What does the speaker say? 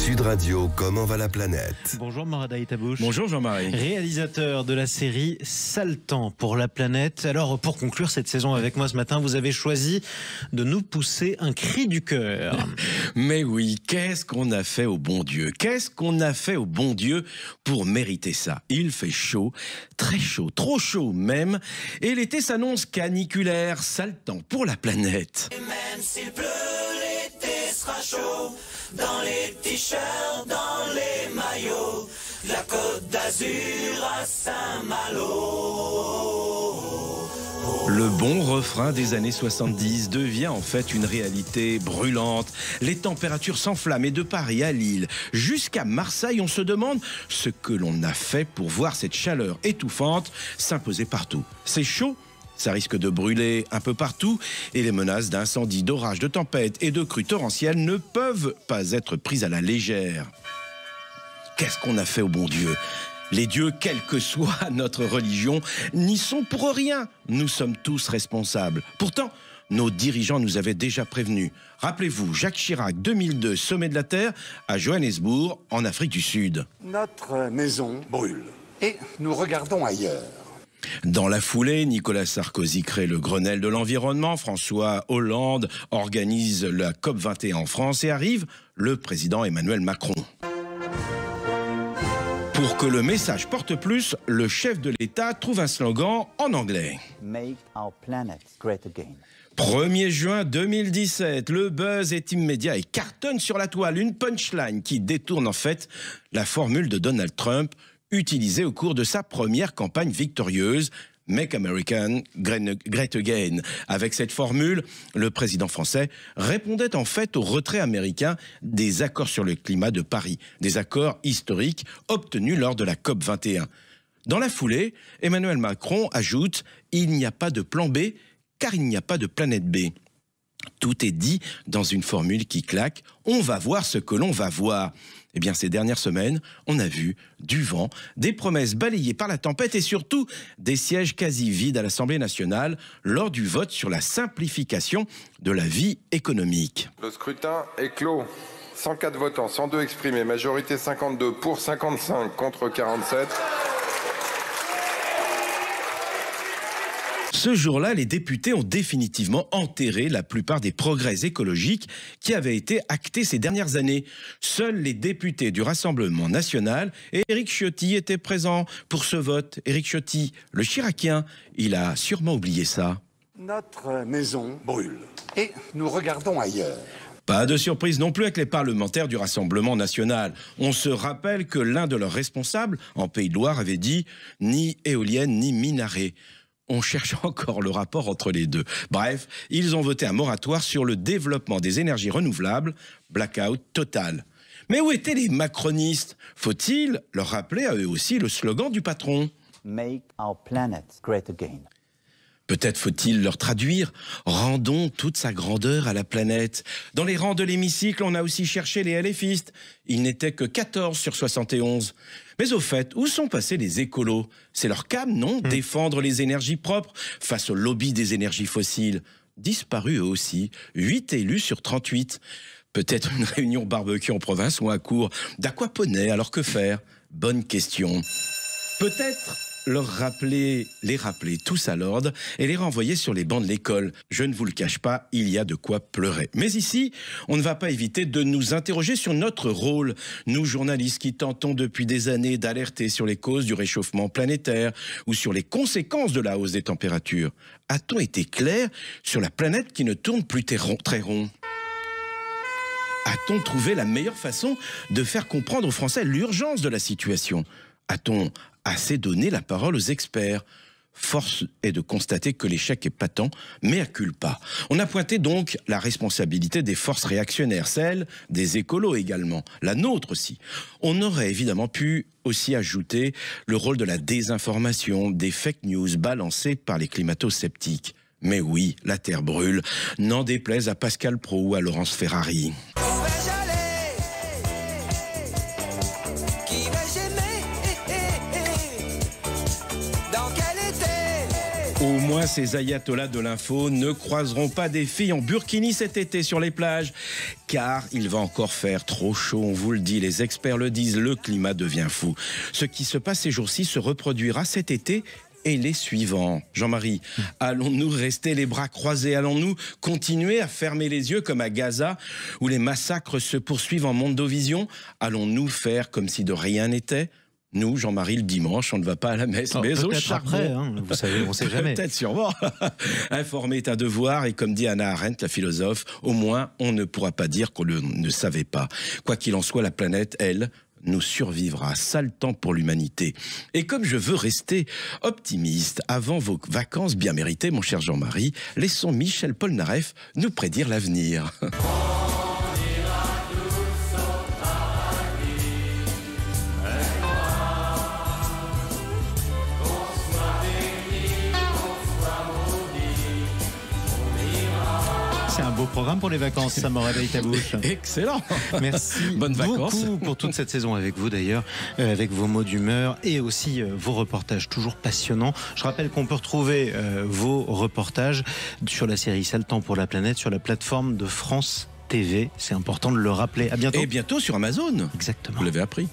Sud Radio, comment va la planète? Bonjour Morada Itabouche. Bonjour Jean-Marie. Réalisateur de la série Sale temps pour la planète. Alors pour conclure cette saison avec moi ce matin, vous avez choisi de nous pousser un cri du cœur. Mais oui, qu'est-ce qu'on a fait au bon Dieu? Qu'est-ce qu'on a fait au bon Dieu pour mériter ça? Il fait chaud, très chaud, trop chaud même. Et l'été s'annonce caniculaire, sale temps pour la planète. Et même s'il pleut, l'été sera chaud. Dans les t-shirts, dans les maillots, de la Côte d'Azur à Saint-Malo. Le bon refrain des années 70 devient en fait une réalité brûlante. Les températures s'enflamment et de Paris à Lille jusqu'à Marseille, on se demande ce que l'on a fait pour voir cette chaleur étouffante s'imposer partout. C'est chaud. Ça risque de brûler un peu partout et les menaces d'incendie, d'orage, de tempêtes et de crues torrentielles ne peuvent pas être prises à la légère. Qu'est-ce qu'on a fait au bon Dieu? Les dieux, quelle que soit notre religion, n'y sont pour rien. Nous sommes tous responsables. Pourtant, nos dirigeants nous avaient déjà prévenus. Rappelez-vous, Jacques Chirac, 2002, sommet de la Terre, à Johannesburg, en Afrique du Sud. Notre maison brûle et nous regardons ailleurs. Dans la foulée, Nicolas Sarkozy crée le Grenelle de l'environnement, François Hollande organise la COP21 en France et arrive le président Emmanuel Macron. Pour que le message porte plus, le chef de l'État trouve un slogan en anglais. Make our planet great again. 1er juin 2017, le buzz est immédiat et cartonne sur la toile une punchline qui détourne en fait la formule de Donald Trump utilisée au cours de sa première campagne victorieuse, Make America Great Again. Avec cette formule, le président français répondait en fait au retrait américain des accords sur le climat de Paris, des accords historiques obtenus lors de la COP21. Dans la foulée, Emmanuel Macron ajoute « Il n'y a pas de plan B, car il n'y a pas de planète B ». Tout est dit dans une formule qui claque « On va voir ce que l'on va voir ». Eh bien, ces dernières semaines, on a vu du vent, des promesses balayées par la tempête et surtout des sièges quasi vides à l'Assemblée nationale lors du vote sur la simplification de la vie économique. Le scrutin est clos. 104 votants, 102 exprimés, majorité 52 pour 55 contre 47. Ce jour-là, les députés ont définitivement enterré la plupart des progrès écologiques qui avaient été actés ces dernières années. Seuls les députés du Rassemblement national et Éric Ciotti étaient présents pour ce vote. Éric Ciotti, le Chiracien, il a sûrement oublié ça. Notre maison brûle et nous regardons ailleurs. Pas de surprise non plus avec les parlementaires du Rassemblement national. On se rappelle que l'un de leurs responsables, en Pays de Loire, avait dit « ni éolienne ni minaret ». On cherche encore le rapport entre les deux. Bref, ils ont voté un moratoire sur le développement des énergies renouvelables, blackout total. Mais où étaient les macronistes? Faut-il leur rappeler à eux aussi le slogan du patron? Make our planet great again. Peut-être faut-il leur traduire « Rendons toute sa grandeur à la planète ». Dans les rangs de l'hémicycle, on a aussi cherché les LFistes. Ils n'étaient que 14 sur 71. Mais au fait, où sont passés les écolos? C'est leur cam, non? Défendre les énergies propres face au lobby des énergies fossiles. Disparus eux aussi, 8 élus sur 38. Peut-être une réunion barbecue en province ou un cours d'aquaponie, alors que faire? Bonne question. Peut-être les rappeler tous à l'ordre et les renvoyer sur les bancs de l'école. Je ne vous le cache pas, il y a de quoi pleurer. Mais ici, on ne va pas éviter de nous interroger sur notre rôle. Nous, journalistes qui tentons depuis des années d'alerter sur les causes du réchauffement planétaire ou sur les conséquences de la hausse des températures. A-t-on été clair sur la planète qui ne tourne plus très rond? A-t-on trouvé la meilleure façon de faire comprendre aux Français l'urgence de la situation? A-t-on assez donné la parole aux experts? Force est de constater que l'échec est patent, mais à culpa. On a pointé donc la responsabilité des forces réactionnaires, celle des écolos également, la nôtre aussi. On aurait évidemment pu aussi ajouter le rôle de la désinformation, des fake news balancées par les climato-sceptiques. Mais oui, la terre brûle, n'en déplaise à Pascal Praud ou à Laurence Ferrari. Au moins, ces ayatollahs de l'info ne croiseront pas des filles en burkini cet été sur les plages. Car il va encore faire trop chaud, on vous le dit, les experts le disent, le climat devient fou. Ce qui se passe ces jours-ci se reproduira cet été et les suivants. Jean-Marie, allons-nous rester les bras croisés? Allons-nous continuer à fermer les yeux comme à Gaza où les massacres se poursuivent en mondovision? Allons-nous faire comme si de rien n'était? Nous, Jean-Marie, le dimanche, on ne va pas à la messe, mais au charbon. Après, hein, vous savez, on ne sait jamais. Peut-être sûrement. Informer est un devoir et comme dit Hannah Arendt, la philosophe, au moins on ne pourra pas dire qu'on ne savait pas. Quoi qu'il en soit, la planète, elle, nous survivra. Sale temps pour l'humanité. Et comme je veux rester optimiste avant vos vacances bien méritées, mon cher Jean-Marie, laissons Michel Polnareff nous prédire l'avenir. C'est un beau programme pour les vacances, ça me réveille ta bouche. Excellent. Merci Bonnes vacances. beaucoup pour toute cette saison avec vous d'ailleurs, avec vos mots d'humeur et aussi vos reportages toujours passionnants. Je rappelle qu'on peut retrouver vos reportages sur la série Sale temps pour la planète sur la plateforme de France TV. C'est important de le rappeler. À bientôt. Et bientôt sur Amazon. Exactement. Vous l'avez appris.